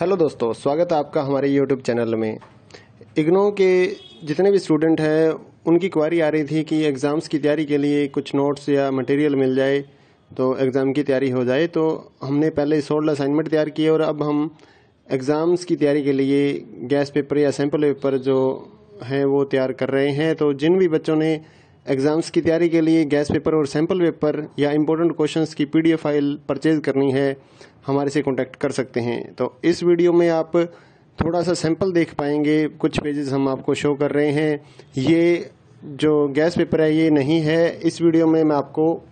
Hello दोस्तों, स्वागत है आपका हमारे यूट्यूब चैनल में। इग्नो के जितने भी स्टूडेंट हैं उनकी क्वारी आ रही थी कि एग्ज़ाम्स की तैयारी के लिए कुछ नोट्स या मटेरियल मिल जाए तो एग्ज़ाम की तैयारी हो जाए। तो हमने पहले 16 असाइनमेंट तैयार किए और अब हम एग्ज़ाम्स की तैयारी के लिए गैस पेपर या सैम्पल पेपर जो हैं वो तैयार कर रहे हैं। तो जिन भी बच्चों ने एग्ज़ाम्स की तैयारी के लिए गैस पेपर और सैम्पल पेपर या इम्पोर्टेंट क्वेश्चंस की PDF फाइल परचेज़ करनी है, हमारे से कांटेक्ट कर सकते हैं। तो इस वीडियो में आप थोड़ा सा सैंपल देख पाएंगे, कुछ पेजेस हम आपको शो कर रहे हैं। ये जो गैस पेपर है ये नहीं है। इस वीडियो में मैं आपको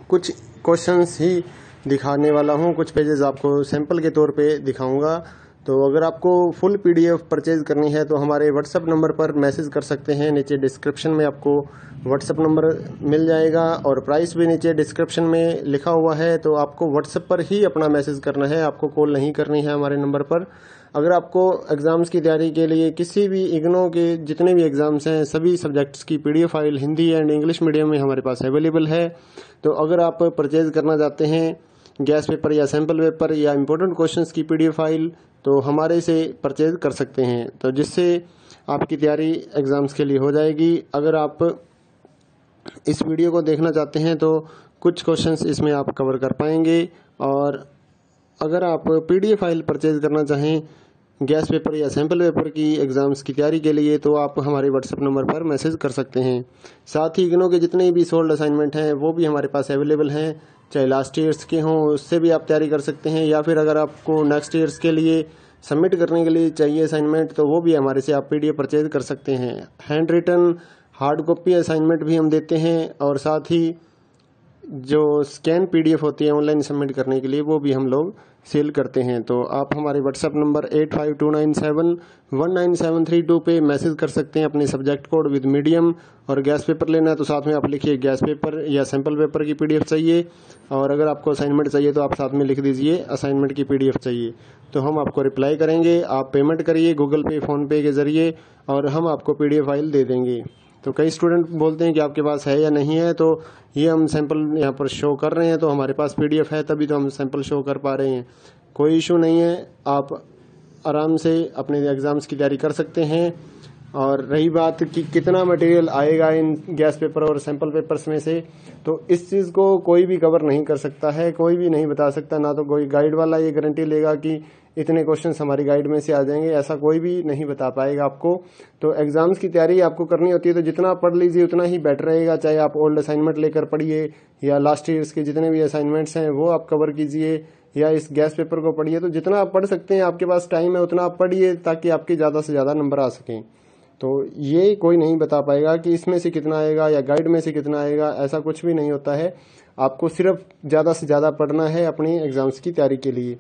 कुछ क्वेश्चंस ही दिखाने वाला हूँ, कुछ पेजेस आपको सैंपल के तौर पे दिखाऊंगा। तो अगर आपको फुल PDF परचेज करनी है तो हमारे व्हाट्सएप नंबर पर मैसेज कर सकते हैं। नीचे डिस्क्रिप्शन में आपको व्हाट्सएप नंबर मिल जाएगा और प्राइस भी नीचे डिस्क्रिप्शन में लिखा हुआ है। तो आपको व्हाट्सएप पर ही अपना मैसेज करना है, आपको कॉल नहीं करनी है हमारे नंबर पर। अगर आपको एग्ज़ाम्स की तैयारी के लिए किसी भी इग्नो के जितने भी एग्ज़ाम्स हैं सभी सब्जेक्ट्स की PDF file Hindi and English medium में हमारे पास अवेलेबल है। तो अगर आप परचेज करना चाहते हैं गैस पेपर या सैम्पल पेपर या इम्पोर्टेंट क्वेश्चंस की PDF फाइल तो हमारे से परचेज कर सकते हैं, तो जिससे आपकी तैयारी एग्ज़ाम्स के लिए हो जाएगी। अगर आप इस वीडियो को देखना चाहते हैं तो कुछ क्वेश्चंस इसमें आप कवर कर पाएंगे। और अगर आप PDF फाइल परचेज करना चाहें गैस पेपर या सैम्पल पेपर की एग्ज़ाम्स की तैयारी के लिए तो आप हमारे व्हाट्सएप नंबर पर मैसेज कर सकते हैं। साथ ही इग्नो के जितने भी सोल्ड असाइनमेंट हैं वो भी हमारे पास अवेलेबल हैं, चाहे लास्ट ईयर्स के हों उससे भी आप तैयारी कर सकते हैं, या फिर अगर आपको नेक्स्ट ईयर्स के लिए सबमिट करने के लिए चाहिए असाइनमेंट तो वो भी हमारे से आप PDF परचेज कर सकते हैं। Handwritten hard copy assignment भी हम देते हैं और साथ ही जो स्कैन PDF होती है ऑनलाइन सबमिट करने के लिए वो भी हम लोग सेल करते हैं। तो आप हमारे व्हाट्सएप नंबर 8529719732 पे मैसेज कर सकते हैं अपने सब्जेक्ट कोड विद मीडियम। और गैस पेपर लेना है तो साथ में आप लिखिए गैस पेपर या सैम्पल पेपर की PDF चाहिए, और अगर आपको असाइनमेंट चाहिए तो आप साथ में लिख दीजिए असाइनमेंट की PDF चाहिए, तो हम आपको रिप्लाई करेंगे। आप पेमेंट करिए गूगल पे फ़ोनपे के ज़रिए और हम आपको PDF फाइल दे देंगे। तो कई स्टूडेंट बोलते हैं कि आपके पास है या नहीं है, तो ये हम सैंपल यहाँ पर शो कर रहे हैं, तो हमारे पास PDF है तभी तो हम सैंपल शो कर पा रहे हैं। कोई इशू नहीं है, आप आराम से अपने एग्ज़ाम्स की तैयारी कर सकते हैं। और रही बात कि कितना मटेरियल आएगा इन गैस पेपर और सैंपल पेपर्स में से, तो इस चीज़ को कोई भी कवर नहीं कर सकता है, कोई भी नहीं बता सकता। ना तो कोई गाइड वाला ये गारंटी लेगा कि इतने क्वेश्चंस हमारी गाइड में से आ जाएंगे, ऐसा कोई भी नहीं बता पाएगा आपको। तो एग्जाम्स की तैयारी आपको करनी होती है तो जितना पढ़ लीजिए उतना ही बेटर रहेगा। चाहे आप ओल्ड असाइनमेंट लेकर पढ़िए या लास्ट ईयर्स के जितने भी असाइनमेंट्स हैं वो आप कवर कीजिए, या इस गैस पेपर को पढ़िए। तो जितना आप पढ़ सकते हैं, आपके पास टाइम है उतना आप पढ़िए ताकि आपके ज़्यादा से ज़्यादा नंबर आ सकें। तो ये कोई नहीं बता पाएगा कि इसमें से कितना आएगा या गाइड में से कितना आएगा, ऐसा कुछ भी नहीं होता है। आपको सिर्फ ज़्यादा से ज़्यादा पढ़ना है अपनी एग्ज़ाम्स की तैयारी के लिए।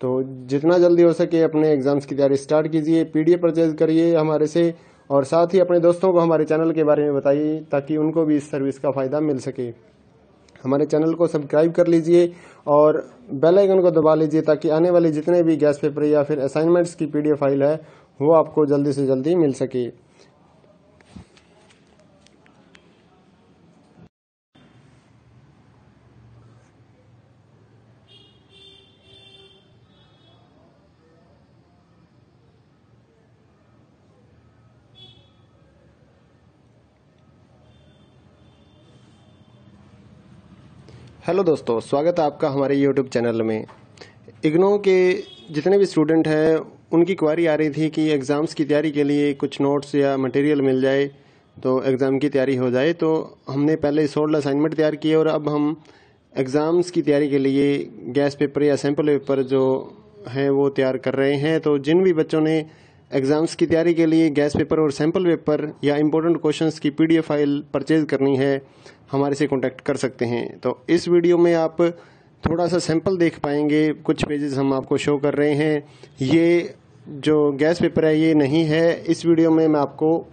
तो जितना जल्दी हो सके अपने एग्ज़ाम्स की तैयारी स्टार्ट कीजिए, PDF परचेज करिए हमारे से, और साथ ही अपने दोस्तों को हमारे चैनल के बारे में बताइए ताकि उनको भी इस सर्विस का फ़ायदा मिल सके। हमारे चैनल को सब्सक्राइब कर लीजिए और बेल आइकन को दबा लीजिए ताकि आने वाले जितने भी गैस पेपर या फिर असाइनमेंट्स की PDF फाइल है वो आपको जल्दी से जल्दी मिल सके। हेलो दोस्तों, स्वागत है आपका हमारे यूट्यूब चैनल में। इग्नो के जितने भी स्टूडेंट हैं उनकी क्वारी आ रही थी कि एग्ज़ाम्स की तैयारी के लिए कुछ नोट्स या मटेरियल मिल जाए तो एग्ज़ाम की तैयारी हो जाए। तो हमने पहले 16 असाइनमेंट तैयार किए और अब हम एग्ज़ाम्स की तैयारी के लिए गैस पेपर या सैम्पल पेपर जो हैं वो तैयार कर रहे हैं। तो जिन भी बच्चों ने एग्ज़ाम्स की तैयारी के लिए गैस पेपर और सैम्पल पेपर या इम्पोर्टेंट क्वेश्चंस की PDF फाइल परचेज करनी है, हमारे से कांटेक्ट कर सकते हैं। तो इस वीडियो में आप थोड़ा सा सैंपल देख पाएंगे, कुछ पेजेस हम आपको शो कर रहे हैं। ये जो गैस पेपर है ये नहीं है। इस वीडियो में मैं आपको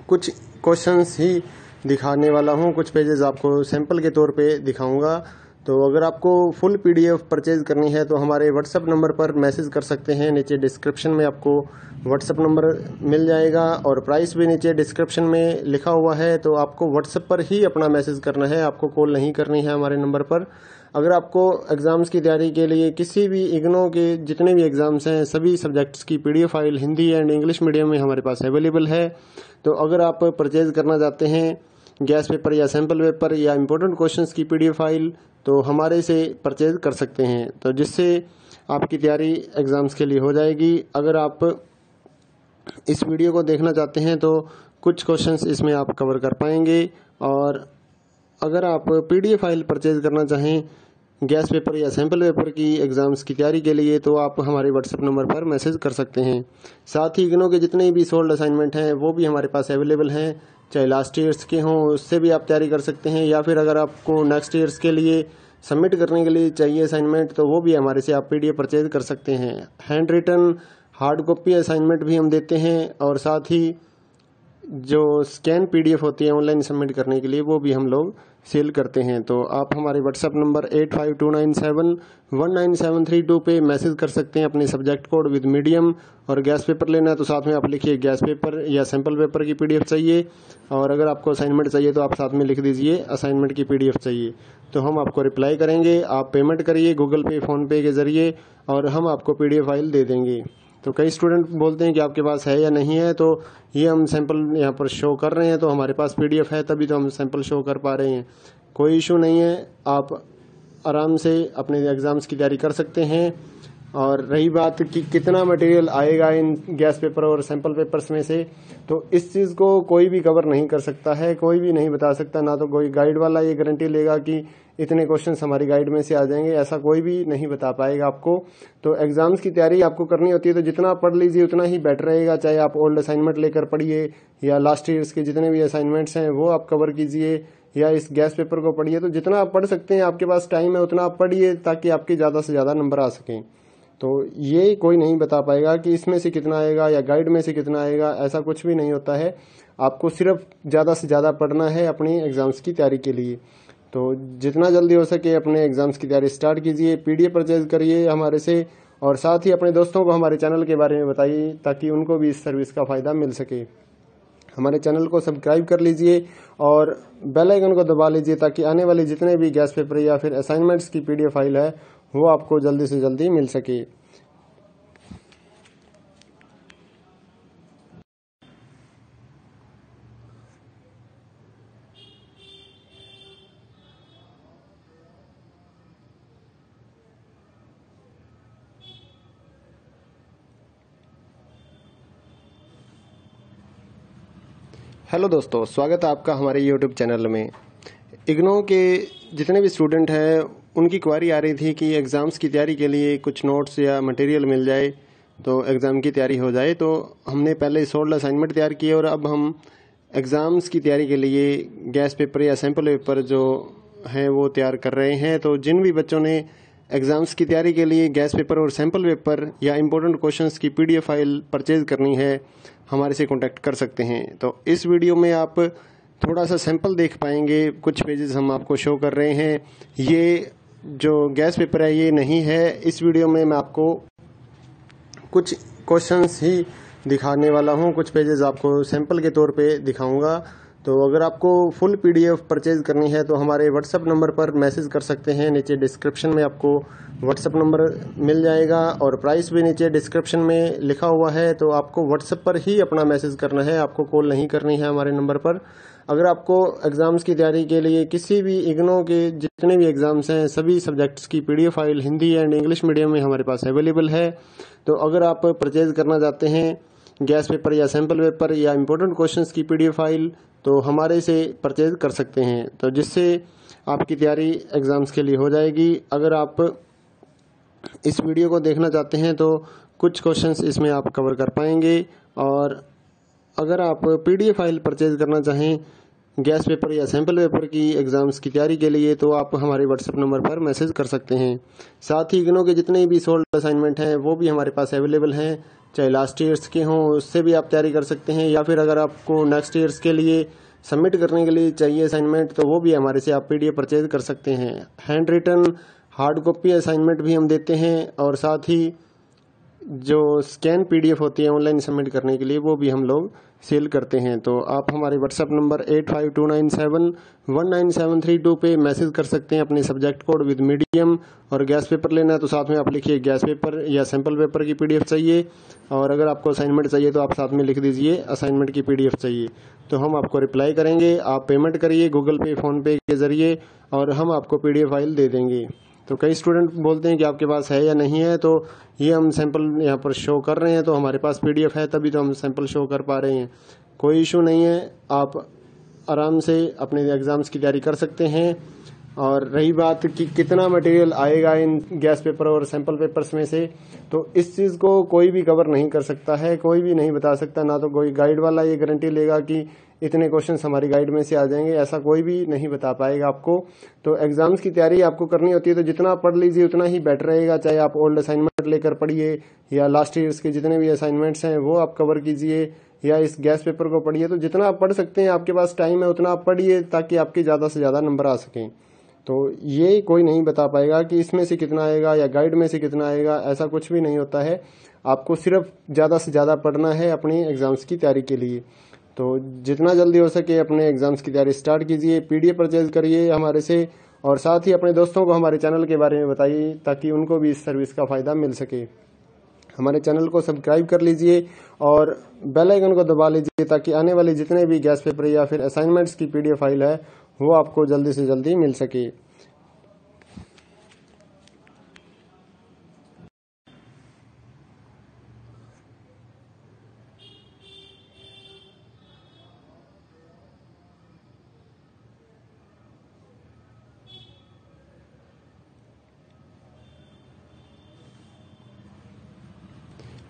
कुछ क्वेश्चंस ही दिखाने वाला हूँ, कुछ पेजेस आपको सैंपल के तौर पे दिखाऊंगा। तो अगर आपको फुल PDF परचेज करनी है तो हमारे व्हाट्सएप नंबर पर मैसेज कर सकते हैं। नीचे डिस्क्रिप्शन में आपको व्हाट्सएप नंबर मिल जाएगा और प्राइस भी नीचे डिस्क्रिप्शन में लिखा हुआ है। तो आपको व्हाट्सएप पर ही अपना मैसेज करना है, आपको कॉल नहीं करनी है हमारे नंबर पर। अगर आपको एग्ज़ाम्स की तैयारी के लिए किसी भी इग्नो के जितने भी एग्ज़ाम्स हैं सभी सब्जेक्ट्स की PDF file Hindi and English medium में हमारे पास अवेलेबल है। तो अगर आप परचेज़ करना चाहते हैं गैस पेपर या सैम्पल पेपर या इम्पोर्टेंट क्वेश्चंस की PDF फाइल तो हमारे से परचेज़ कर सकते हैं, तो जिससे आपकी तैयारी एग्ज़ाम्स के लिए हो जाएगी। अगर आप इस वीडियो को देखना चाहते हैं तो कुछ क्वेश्चंस इसमें आप कवर कर पाएंगे। और अगर आप PDF फाइल परचेज़ करना चाहें गैस पेपर या सैम्पल पेपर की एग्ज़ाम्स की तैयारी के लिए तो आप हमारे WhatsApp नंबर पर मैसेज कर सकते हैं। साथ ही इग्नो के जितने भी सोल्ड असाइनमेंट हैं वो भी हमारे पास अवेलेबल हैं, चाहे लास्ट ईयर्स के हों उससे भी आप तैयारी कर सकते हैं, या फिर अगर आपको नेक्स्ट ईयर्स के लिए सबमिट करने के लिए चाहिए असाइनमेंट तो वो भी हमारे से आप PDF परचेज़ कर सकते हैं। Handwritten hard copy assignment भी हम देते हैं, और साथ ही जो स्कैन PDF होती है ऑनलाइन सबमिट करने के लिए वो भी हम लोग सेल करते हैं। तो आप हमारे WhatsApp नंबर 8529719732 पे मैसेज कर सकते हैं अपने सब्जेक्ट कोड विद मीडियम, और गैस पेपर लेना है तो साथ में आप लिखिए गैस पेपर या सैम्पल पेपर की PDF चाहिए, और अगर आपको असाइनमेंट चाहिए तो आप साथ में लिख दीजिए असाइनमेंट की PDF चाहिए, तो हम आपको रिप्लाई करेंगे। आप पेमेंट करिए गूगल पे फ़ोनपे के ज़रिए और हम आपको PDF फाइल दे देंगे। तो कई स्टूडेंट बोलते हैं कि आपके पास है या नहीं है, तो ये हम सैंपल यहाँ पर शो कर रहे हैं, तो हमारे पास PDF है तभी तो हम सैंपल शो कर पा रहे हैं। कोई इशू नहीं है, आप आराम से अपने एग्ज़ाम्स की तैयारी कर सकते हैं। और रही बात कि कितना मटेरियल आएगा इन गैस पेपर और सैंपल पेपर्स में से, तो इस चीज़ को कोई भी कवर नहीं कर सकता है, कोई भी नहीं बता सकता, ना तो कोई गाइड वाला ये गारंटी लेगा कि इतने क्वेश्चंस हमारी गाइड में से आ जाएंगे, ऐसा कोई भी नहीं बता पाएगा आपको। तो एग्जाम्स की तैयारी आपको करनी होती है तो जितना पढ़ लीजिए उतना ही बेटर रहेगा, चाहे आप ओल्ड असाइनमेंट लेकर पढ़िए या लास्ट ईयर्स के जितने भी असाइनमेंट्स हैं वो आप कवर कीजिए, या इस गैस पेपर को पढ़िए। तो जितना आप पढ़ सकते हैं, आपके पास टाइम है उतना आप पढ़िए ताकि आपके ज़्यादा से ज़्यादा नंबर आ सकें। तो ये कोई नहीं बता पाएगा कि इसमें से कितना आएगा या गाइड में से कितना आएगा, ऐसा कुछ भी नहीं होता है। आपको सिर्फ ज़्यादा से ज़्यादा पढ़ना है अपनी एग्ज़ाम्स की तैयारी के लिए। तो जितना जल्दी हो सके अपने एग्ज़ाम्स की तैयारी स्टार्ट कीजिए, PDF परचेज करिए हमारे से, और साथ ही अपने दोस्तों को हमारे चैनल के बारे में बताइए ताकि उनको भी इस सर्विस का फ़ायदा मिल सके। हमारे चैनल को सब्सक्राइब कर लीजिए और बेल आइकन को दबा लीजिए ताकि आने वाले जितने भी गैस पेपर या फिर असाइनमेंट्स की PDF फाइल है वो आपको जल्दी से जल्दी मिल सके। हेलो दोस्तों, स्वागत है आपका हमारे YouTube चैनल में। इग्नो के जितने भी स्टूडेंट हैं उनकी क्वारी आ रही थी कि एग्ज़ाम्स की तैयारी के लिए कुछ नोट्स या मटेरियल मिल जाए तो एग्ज़ाम की तैयारी हो जाए। तो हमने पहले सोल्ड असाइनमेंट तैयार किए और अब हम एग्ज़ाम्स की तैयारी के लिए गैस पेपर या सैम्पल पेपर जो हैं वो तैयार कर रहे हैं। तो जिन भी बच्चों ने एग्ज़ाम्स की तैयारी के लिए गैस पेपर और सैम्पल पेपर या इम्पोर्टेंट क्वेश्चंस की PDF फाइल परचेज़ करनी है हमारे से कांटेक्ट कर सकते हैं। तो इस वीडियो में आप थोड़ा सा सैंपल देख पाएंगे, कुछ पेजेस हम आपको शो कर रहे हैं। ये जो गैस पेपर है ये नहीं है, इस वीडियो में मैं आपको कुछ क्वेश्चंस ही दिखाने वाला हूँ, कुछ पेजेस आपको सैंपल के तौर पे दिखाऊंगा। तो अगर आपको फुल PDF परचेज करनी है तो हमारे WhatsApp नंबर पर मैसेज कर सकते हैं, नीचे डिस्क्रिप्शन में आपको WhatsApp नंबर मिल जाएगा और प्राइस भी नीचे डिस्क्रिप्शन में लिखा हुआ है। तो आपको WhatsApp पर ही अपना मैसेज करना है, आपको कॉल नहीं करनी है हमारे नंबर पर। अगर आपको एग्ज़ाम्स की तैयारी के लिए किसी भी इग्नो के जितने भी एग्ज़ाम्स हैं सभी सब्जेक्ट्स की PDF file Hindi and English medium में हमारे पास अवेलेबल है। तो अगर आप परचेज़ करना चाहते हैं गैस पेपर या सैम्पल पेपर या इम्पोर्टेंट क्वेश्चंस की PDF फाइल तो हमारे से परचेज़ कर सकते हैं, तो जिससे आपकी तैयारी एग्ज़ाम्स के लिए हो जाएगी। अगर आप इस वीडियो को देखना चाहते हैं तो कुछ क्वेश्चंस इसमें आप कवर कर पाएंगे। और अगर आप PDF फाइल परचेज़ करना चाहें गैस पेपर या सैम्पल पेपर की एग्ज़ाम्स की तैयारी के लिए तो आप हमारे WhatsApp नंबर पर मैसेज कर सकते हैं। साथ ही इग्नो के जितने भी सोल्ड असाइनमेंट हैं वो भी हमारे पास अवेलेबल हैं, चाहे लास्ट ईयर्स के हों उससे भी आप तैयारी कर सकते हैं, या फिर अगर आपको नेक्स्ट ईयर्स के लिए सबमिट करने के लिए चाहिए असाइनमेंट तो वो भी हमारे से आप PDF परचेज कर सकते हैं। Handwritten hard copy assignment भी हम देते हैं, और साथ ही जो स्कैन PDF होती है ऑनलाइन सबमिट करने के लिए वो भी हम लोग सेल करते हैं। तो आप हमारे व्हाट्सएप नंबर 8529719732 पे मैसेज कर सकते हैं अपने सब्जेक्ट कोड विद मीडियम। और गैस पेपर लेना है तो साथ में आप लिखिए गैस पेपर या सैम्पल पेपर की PDF चाहिए, और अगर आपको असाइनमेंट चाहिए तो आप साथ में लिख दीजिए असाइनमेंट की PDF चाहिए। तो हम आपको रिप्लाई करेंगे। आप पेमेंट करिए गूगल पे, फ़ोनपे के ज़रिए, और हम आपको PDF फाइल दे देंगे। तो कई स्टूडेंट बोलते हैं कि आपके पास है या नहीं है, तो ये हम सैंपल यहाँ पर शो कर रहे हैं, तो हमारे पास PDF है तभी तो हम सैंपल शो कर पा रहे हैं। कोई इशू नहीं है, आप आराम से अपने एग्ज़ाम्स की तैयारी कर सकते हैं। और रही बात कि कितना मटेरियल आएगा इन गैस पेपर और सैंपल पेपर्स में से, तो इस चीज़ को कोई भी कवर नहीं कर सकता है, कोई भी नहीं बता सकता। ना तो कोई गाइड वाला ये गारंटी लेगा कि इतने क्वेश्चंस हमारी गाइड में से आ जाएंगे, ऐसा कोई भी नहीं बता पाएगा आपको। तो एग्जाम्स की तैयारी आपको करनी होती है तो जितना पढ़ लीजिए उतना ही बेटर रहेगा। चाहे आप ओल्ड असाइनमेंट लेकर पढ़िए या लास्ट ईयर्स के जितने भी असाइनमेंट्स हैं वो आप कवर कीजिए, या इस गैस पेपर को पढ़िए। तो जितना आप पढ़ सकते हैं, आपके पास टाइम है उतना आप पढ़िए, ताकि आपके ज़्यादा से ज़्यादा नंबर आ सकें। तो ये कोई नहीं बता पाएगा कि इसमें से कितना आएगा या गाइड में से कितना आएगा, ऐसा कुछ भी नहीं होता है। आपको सिर्फ ज़्यादा से ज़्यादा पढ़ना है अपनी एग्ज़ाम्स की तैयारी के लिए। तो जितना जल्दी हो सके अपने एग्ज़ाम्स की तैयारी स्टार्ट कीजिए, PDF परचेज करिए हमारे से, और साथ ही अपने दोस्तों को हमारे चैनल के बारे में बताइए ताकि उनको भी इस सर्विस का फ़ायदा मिल सके। हमारे चैनल को सब्सक्राइब कर लीजिए और बेल आइकन को दबा लीजिए ताकि आने वाले जितने भी गैस पेपर या फिर असाइनमेंट्स की PDF फाइल है वो आपको जल्दी से जल्दी मिल सके।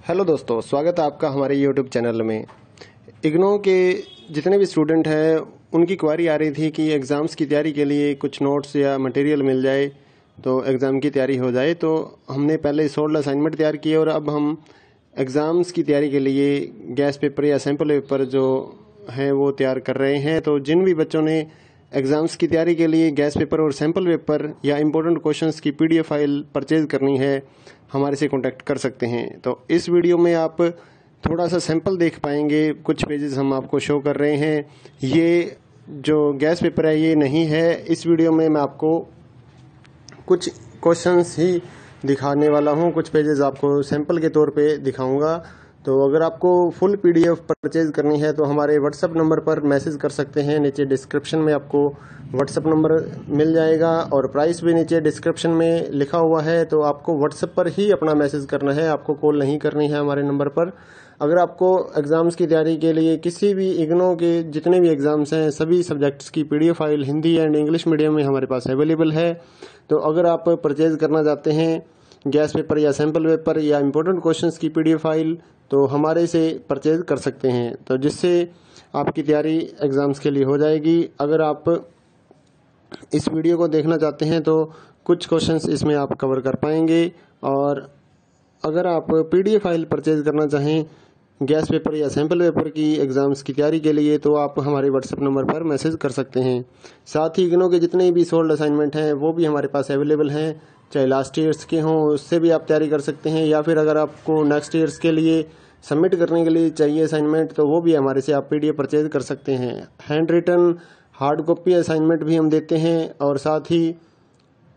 हेलो दोस्तों, स्वागत है आपका हमारे YouTube चैनल में। इग्नो के जितने भी स्टूडेंट हैं उनकी क्वारी आ रही थी कि एग्ज़ाम्स की तैयारी के लिए कुछ नोट्स या मटेरियल मिल जाए तो एग्ज़ाम की तैयारी हो जाए। तो हमने पहले 16 असाइनमेंट तैयार किए और अब हम एग्ज़ाम्स की तैयारी के लिए गैस पेपर या सैम्पल पेपर जो हैं वो तैयार कर रहे हैं। तो जिन भी बच्चों ने एग्ज़ाम्स की तैयारी के लिए गैस पेपर और सैम्पल पेपर या इम्पोर्टेंट क्वेश्चंस की PDF फाइल परचेज करनी है, हमारे से कांटेक्ट कर सकते हैं। तो इस वीडियो में आप थोड़ा सा सैंपल देख पाएंगे, कुछ पेजेस हम आपको शो कर रहे हैं। ये जो गैस पेपर है ये नहीं है। इस वीडियो में मैं आपको कुछ क्वेश्चंस ही दिखाने वाला हूँ, कुछ पेजेस आपको सैंपल के तौर पे दिखाऊंगा। तो अगर आपको फुल PDF परचेज करनी है तो हमारे व्हाट्सएप नंबर पर मैसेज कर सकते हैं। नीचे डिस्क्रिप्शन में आपको व्हाट्सएप नंबर मिल जाएगा और प्राइस भी नीचे डिस्क्रिप्शन में लिखा हुआ है। तो आपको व्हाट्सएप पर ही अपना मैसेज करना है, आपको कॉल नहीं करनी है हमारे नंबर पर। अगर आपको एग्ज़ाम्स की तैयारी के लिए किसी भी इग्नो के जितने भी एग्ज़ाम्स हैं सभी सब्जेक्ट्स की PDF file Hindi and English medium में हमारे पास अवेलेबल है। तो अगर आप परचेज करना चाहते हैं गैस पेपर या सैम्पल पेपर या इम्पोर्टेंट क्वेश्चंस की PDF फाइल तो हमारे से परचेज कर सकते हैं, तो जिससे आपकी तैयारी एग्ज़ाम्स के लिए हो जाएगी। अगर आप इस वीडियो को देखना चाहते हैं तो कुछ क्वेश्चंस इसमें आप कवर कर पाएंगे। और अगर आप PDF फाइल परचेज करना चाहें गैस पेपर या सैम्पल पेपर की एग्ज़ाम्स की तैयारी के लिए तो आप हमारे व्हाट्सएप नंबर पर मैसेज कर सकते हैं। साथ ही इग्नो के जितने भी सोल्ड असाइनमेंट हैं वो भी हमारे पास अवेलेबल हैं, चाहे लास्ट ईयर्स के हों उससे भी आप तैयारी कर सकते हैं, या फिर अगर आपको नेक्स्ट ईयर्स के लिए सबमिट करने के लिए चाहिए असाइनमेंट तो वो भी हमारे से आप PDF परचेज कर सकते हैं। Handwritten hard copy assignment भी हम देते हैं, और साथ ही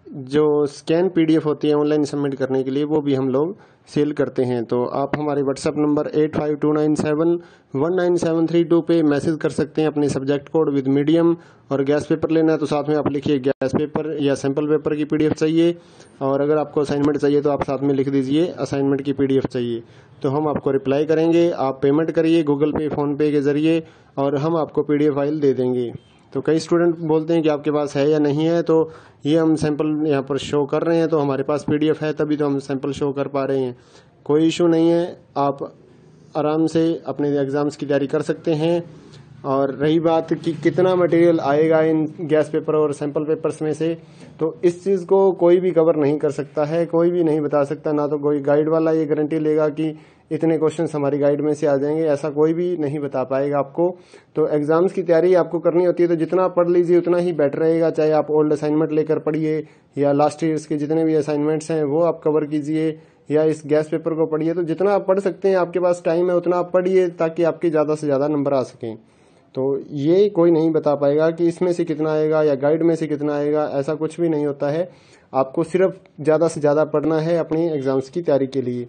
जो स्कैन PDF होती है ऑनलाइन सबमिट करने के लिए वो भी हम लोग सेल करते हैं। तो आप हमारे व्हाट्सएप नंबर 8529719732 पे मैसेज कर सकते हैं अपने सब्जेक्ट कोड विद मीडियम। और गैस पेपर लेना है तो साथ में आप लिखिए गैस पेपर या सैम्पल पेपर की PDF चाहिए, और अगर आपको असाइनमेंट चाहिए तो आप साथ में लिख दीजिए असाइनमेंट की PDF चाहिए। तो हम आपको रिप्लाई करेंगे। आप पेमेंट करिए गूगल पे, फ़ोनपे के ज़रिए, और हम आपको PDF फाइल दे देंगे। तो कई स्टूडेंट बोलते हैं कि आपके पास है या नहीं है, तो ये हम सैंपल यहाँ पर शो कर रहे हैं, तो हमारे पास PDF है तभी तो हम सैंपल शो कर पा रहे हैं। कोई इशू नहीं है, आप आराम से अपने एग्ज़ाम्स की तैयारी कर सकते हैं। और रही बात कि कितना मटेरियल आएगा इन गैस पेपर और सैंपल पेपर्स में से, तो इस चीज़ को कोई भी कवर नहीं कर सकता है, कोई भी नहीं बता सकता। ना तो कोई गाइड वाला ये गारंटी लेगा कि इतने क्वेश्चंस हमारी गाइड में से आ जाएंगे, ऐसा कोई भी नहीं बता पाएगा आपको। तो एग्ज़ाम्स की तैयारी आपको करनी होती है तो जितना पढ़ लीजिए उतना ही बेटर रहेगा। चाहे आप ओल्ड असाइनमेंट लेकर पढ़िए या लास्ट ईयर्स के जितने भी असाइनमेंट्स हैं वो आप कवर कीजिए, या इस गैस पेपर को पढ़िए। तो जितना आप पढ़ सकते हैं, आपके पास टाइम है उतना आप पढ़िए ताकि आपके ज़्यादा से ज़्यादा नंबर आ सकें। तो ये कोई नहीं बता पाएगा कि इसमें से कितना आएगा या गाइड में से कितना आएगा, ऐसा कुछ भी नहीं होता है। आपको सिर्फ ज़्यादा से ज़्यादा पढ़ना है अपनी एग्ज़ाम्स की तैयारी के लिए।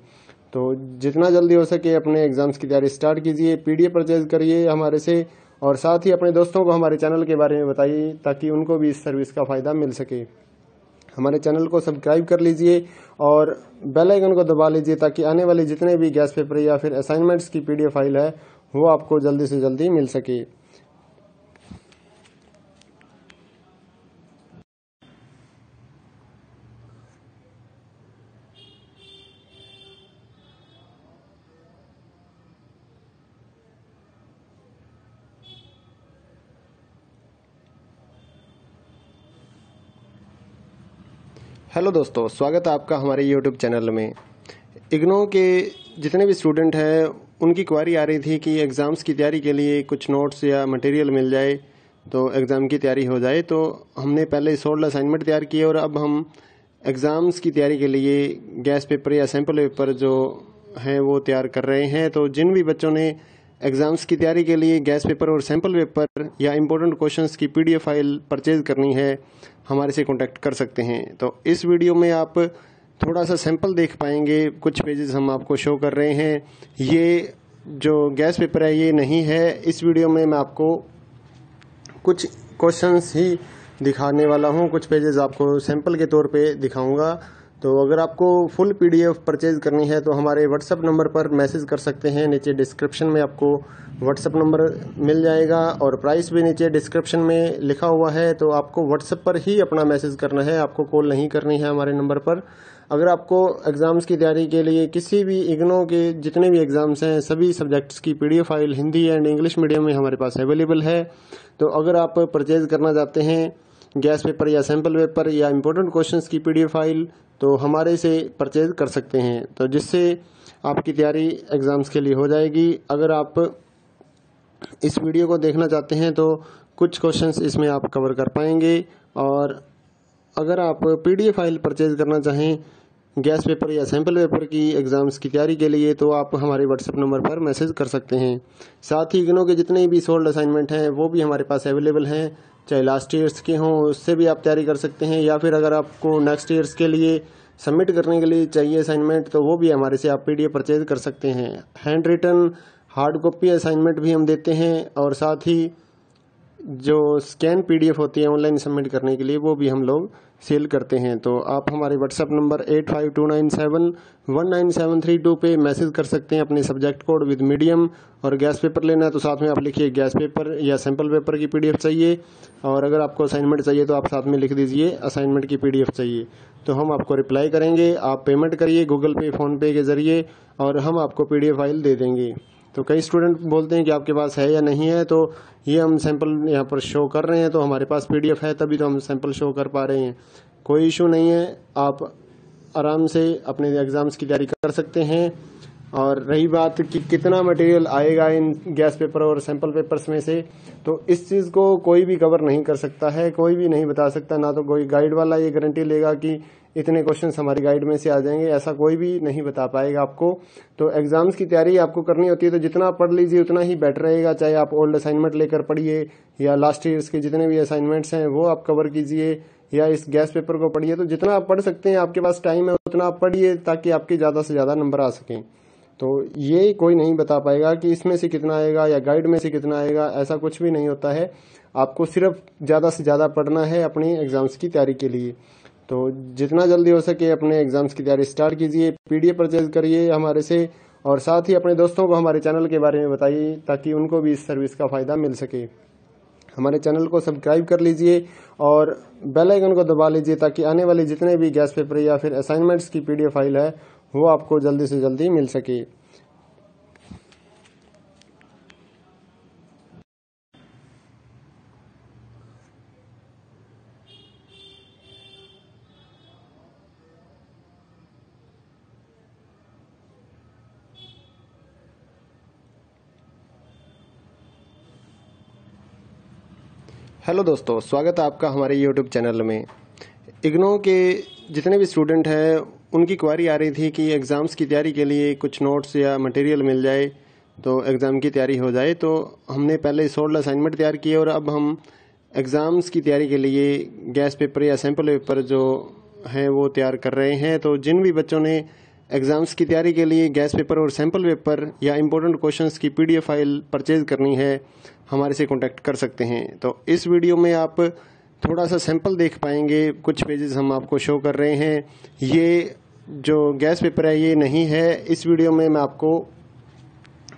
तो जितना जल्दी हो सके अपने एग्ज़ाम्स की तैयारी स्टार्ट कीजिए, पीडीएफ परचेज करिए हमारे से, और साथ ही अपने दोस्तों को हमारे चैनल के बारे में बताइए ताकि उनको भी इस सर्विस का फ़ायदा मिल सके। हमारे चैनल को सब्सक्राइब कर लीजिए और बेल आइकन को दबा लीजिए ताकि आने वाले जितने भी गैस पेपर या फिर असाइनमेंट्स की पीडीएफ फाइल है वो आपको जल्दी से जल्दी मिल सके। हेलो दोस्तों, स्वागत है आपका हमारे यूट्यूब चैनल में। इग्नो के जितने भी स्टूडेंट हैं उनकी क्वारी आ रही थी कि एग्ज़ाम्स की तैयारी के लिए कुछ नोट्स या मटेरियल मिल जाए तो एग्ज़ाम की तैयारी हो जाए। तो हमने पहले 16 असाइनमेंट तैयार किए और अब हम एग्ज़ाम्स की तैयारी के लिए गैस पेपर या सैम्पल पेपर जो हैं वो तैयार कर रहे हैं। तो जिन भी बच्चों ने एग्ज़ाम्स की तैयारी के लिए गैस पेपर और सैम्पल पेपर या इम्पोर्टेंट क्वेश्चंस की पीडीएफ फाइल परचेज करनी है, हमारे से कांटेक्ट कर सकते हैं। तो इस वीडियो में आप थोड़ा सा सैंपल देख पाएंगे, कुछ पेजेस हम आपको शो कर रहे हैं। ये जो गैस पेपर है ये नहीं है। इस वीडियो में मैं आपको कुछ क्वेश्चंस ही दिखाने वाला हूँ, कुछ पेजेस आपको सैंपल के तौर पे दिखाऊंगा। तो अगर आपको फुल पीडीएफ परचेज करनी है तो हमारे व्हाट्सएप नंबर पर मैसेज कर सकते हैं। नीचे डिस्क्रिप्शन में आपको व्हाट्सएप नंबर मिल जाएगा और प्राइस भी नीचे डिस्क्रिप्शन में लिखा हुआ है। तो आपको व्हाट्सएप पर ही अपना मैसेज करना है, आपको कॉल नहीं करनी है हमारे नंबर पर। अगर आपको एग्ज़ाम्स की तैयारी के लिए किसी भी इग्नो के जितने भी एग्ज़ाम्स हैं सभी सब्जेक्ट्स की PDF file Hindi and English medium में हमारे पास अवेलेबल है। तो अगर आप परचेज करना चाहते हैं गैस पेपर या सैम्पल पेपर या इम्पोर्टेंट क्वेश्चंस की पीडीएफ फाइल तो हमारे से परचेज कर सकते हैं, तो जिससे आपकी तैयारी एग्ज़ाम्स के लिए हो जाएगी। अगर आप इस वीडियो को देखना चाहते हैं तो कुछ क्वेश्चंस इसमें आप कवर कर पाएंगे। और अगर आप पीडीएफ फाइल परचेज करना चाहें गैस पेपर या सैम्पल पेपर की एग्ज़ाम्स की तैयारी के लिए तो आप हमारे व्हाट्सएप नंबर पर मैसेज कर सकते हैं। साथ ही इग्नो के जितने भी सोल्ड असाइनमेंट हैं वो भी हमारे पास अवेलेबल हैं, चाहे लास्ट ईयर्स के हों उससे भी आप तैयारी कर सकते हैं, या फिर अगर आपको नेक्स्ट ईयर्स के लिए सबमिट करने के लिए चाहिए असाइनमेंट तो वो भी हमारे से आप पीडीएफ परचेज कर सकते हैं। Handwritten hard copy assignment भी हम देते हैं और साथ ही जो स्कैन पीडीएफ होती है ऑनलाइन सबमिट करने के लिए वो भी हम लोग सेल करते हैं। तो आप हमारे व्हाट्सएप नंबर 8529719732 पे मैसेज कर सकते हैं अपने सब्जेक्ट कोड विद मीडियम। और गैस पेपर लेना है तो साथ में आप लिखिए गैस पेपर या सैम्पल पेपर की पीडीएफ चाहिए, और अगर आपको असाइनमेंट चाहिए तो आप साथ में लिख दीजिए असाइनमेंट की पीडीएफ चाहिए। तो हम आपको रिप्लाई करेंगे, आप पेमेंट करिए गूगल पे फ़ोनपे के ज़रिए और हम आपको पीडीएफ फाइल दे देंगे। तो कई स्टूडेंट बोलते हैं कि आपके पास है या नहीं है, तो ये हम सैंपल यहाँ पर शो कर रहे हैं तो हमारे पास पीडीएफ है तभी तो हम सैंपल शो कर पा रहे हैं। कोई इशू नहीं है, आप आराम से अपने एग्ज़ाम्स की तैयारी कर सकते हैं। और रही बात कि कितना मटेरियल आएगा इन गैस पेपर और सैंपल पेपर्स में से, तो इस चीज़ को कोई भी कवर नहीं कर सकता है, कोई भी नहीं बता सकता। ना तो कोई गाइड वाला ये गारंटी लेगा कि इतने क्वेश्चंस हमारी गाइड में से आ जाएंगे, ऐसा कोई भी नहीं बता पाएगा आपको। तो एग्ज़ाम्स की तैयारी आपको करनी होती है तो जितना पढ़ लीजिए उतना ही बेटर रहेगा। चाहे आप ओल्ड असाइनमेंट लेकर पढ़िए या लास्ट ईयर्स के जितने भी असाइनमेंट्स हैं वो आप कवर कीजिए, या इस गैस पेपर को पढ़िए। तो जितना आप पढ़ सकते हैं, आपके पास टाइम है उतना आप पढ़िए ताकि आपके ज़्यादा से ज़्यादा नंबर आ सकें। तो ये कोई नहीं बता पाएगा कि इसमें से कितना आएगा या गाइड में से कितना आएगा, ऐसा कुछ भी नहीं होता है। आपको सिर्फ ज़्यादा से ज़्यादा पढ़ना है अपनी एग्ज़ाम्स की तैयारी के लिए। तो जितना जल्दी हो सके अपने एग्ज़ाम्स की तैयारी स्टार्ट कीजिए, पीडीएफ परचेज करिए हमारे से, और साथ ही अपने दोस्तों को हमारे चैनल के बारे में बताइए ताकि उनको भी इस सर्विस का फ़ायदा मिल सके। हमारे चैनल को सब्सक्राइब कर लीजिए और बेल आइकन को दबा लीजिए ताकि आने वाले जितने भी गैस पेपर या फिर असाइनमेंट्स की पीडीएफ फाइल है वो आपको जल्दी से जल्दी मिल सके। हेलो दोस्तों, स्वागत है आपका हमारे यूट्यूब चैनल में। इग्नो के जितने भी स्टूडेंट हैं उनकी क्वारी आ रही थी कि एग्ज़ाम्स की तैयारी के लिए कुछ नोट्स या मटेरियल मिल जाए तो एग्ज़ाम की तैयारी हो जाए। तो हमने पहले 16 असाइनमेंट तैयार किए और अब हम एग्ज़ाम्स की तैयारी के लिए गैस पेपर या सैम्पल पेपर जो हैं वो तैयार कर रहे हैं। तो जिन भी बच्चों ने एग्ज़ाम्स की तैयारी के लिए गैस पेपर और सैम्पल पेपर या इम्पोर्टेंट क्वेश्चंस की PDF फाइल परचेज़ करनी है, हमारे से कॉन्टैक्ट कर सकते हैं। तो इस वीडियो में आप थोड़ा सा सैंपल देख पाएंगे, कुछ पेजेस हम आपको शो कर रहे हैं। ये जो गैस पेपर है ये नहीं है। इस वीडियो में मैं आपको